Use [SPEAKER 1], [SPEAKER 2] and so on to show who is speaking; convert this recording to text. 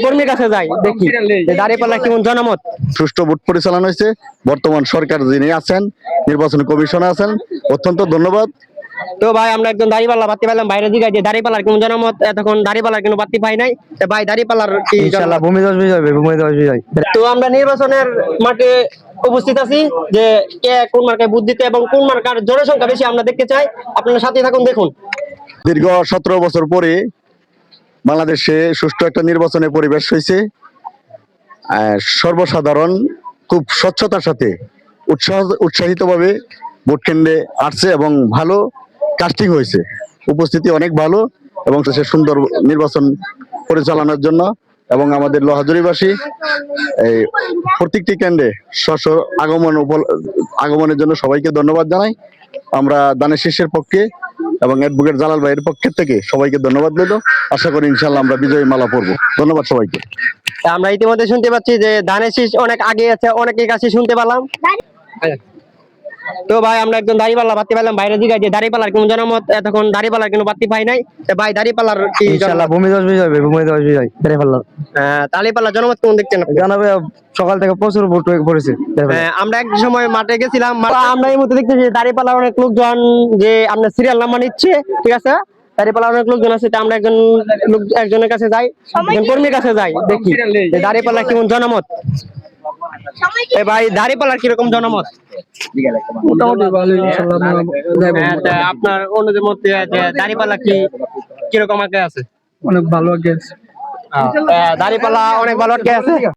[SPEAKER 1] কর্মীর কাছে যাই দেখি যে দাঁড়িপাল্লা কেমন জনমত।
[SPEAKER 2] সুষ্ঠু ভোট পরিচালনা হয়েছে। বর্তমান সরকার যিনি আছেন, নির্বাচন কমিশনে আছেন, অত্যন্ত ধন্যবাদ।
[SPEAKER 1] তো ভাই আমরা একজন দাঁড়িপাল্লা বাতি পাইলাম, বাইরে দিকে যে দাঁড়িপাল্লার কেমন জনমত, এতক্ষণ দাঁড়িপাল্লার কোনো বাতি পাই নাই। তো ভাই দাঁড়িপাল্লার কি
[SPEAKER 3] ইনশাআল্লাহ ভূমিধস বিজয়, ভূমিধস বিজয়।
[SPEAKER 1] তো আমরা নির্বাচনের মাঠে উপস্থিত আছি যে কে কোন মার্কায় বুদ্ধ দিতে এবং কোন মার্কার জনসংখ্যা বেশি আমরা দেখতে চাই। আপনারা সাথে থাকুন, দেখুন।
[SPEAKER 2] দীর্ঘ 17 বছর পরে বাংলাদেশে সুষ্ঠু একটা নির্বাচনের পরিবেশ হয়েছে। সর্বসাধারণ খুব স্বচ্ছতার সাথে উৎসাহিতভাবে ভোট কেন্দ্রে আসছে এবং ভালো কাস্টিং হয়েছে। উপস্থিতি অনেক ভালো এবং সে সুন্দর নির্বাচন পরিচালনার জন্য এবং আমাদের লোহাজুড়িবাসী এই প্রত্যেকটি কেন্দ্রে আগমনের জন্য সবাইকে ধন্যবাদ জানাই। আমরা দানের শীর্ষের পক্ষে এবং অ্যাডভোকেট জালাল ভাইয়ের পক্ষের থেকে সবাইকে ধন্যবাদ দিল। আশা করি ইনশাল্লাহ আমরা বিজয়ী মালা পরবো। ধন্যবাদ সবাইকে।
[SPEAKER 1] আমরা ইতিমধ্যে শুনতে পাচ্ছি যে ধানের শীষ অনেক আগে আছে, অনেকের কাছে শুনতে পেলাম। তো ভাই আমরা একজন দাঁড়িপাল্লা বাতি পাইলাম, বাইরে দিকে যে দাঁড়িপাল্লার কোন জনমত, এতক্ষণ দাঁড়িপাল্লার কোনো বাতি পাই নাই। তো ভাই দাঁড়িপাল্লার কি
[SPEAKER 3] ইনশাআল্লাহ ভূমিধস বিজয়, ভূমিধস বিজয়। দাঁড়িপাল্লা
[SPEAKER 1] দাঁড়িপাল্লার জনমত কেমন দেখছেন আপনি?
[SPEAKER 3] জানাবে সকাল থেকে প্রচুর ভোট পড়েছে।
[SPEAKER 1] আমরা এক সময় মাঠে গেছিলাম, আমরা এই মুহূর্তে দেখতেছি দাঁড়িপাল্লার অনেক লোকজন যে আপনার সিরিয়াল নাম্বার নিচ্ছে, ঠিক আছে। দাঁড়িপাল্লার অনেক লোকজন আছে, আমরা একজনের কাছে যাই, কর্মীর কাছে যাই দেখি যে দাঁড়িপাল্লা কেমন জনমত। ভাই দাঁড়িপাল্লার কিরকম জনমত?
[SPEAKER 3] মোটামুটি ভালো ইনশাআল্লাহ।
[SPEAKER 1] আপনার অনুযায়ী মতে দাঁড়িপাল্লা কি কিরকম আগে আছে?
[SPEAKER 3] অনেক ভালো আগে আছে।
[SPEAKER 1] দাঁড়িপাল্লা অনেক ভালো আগে আছে।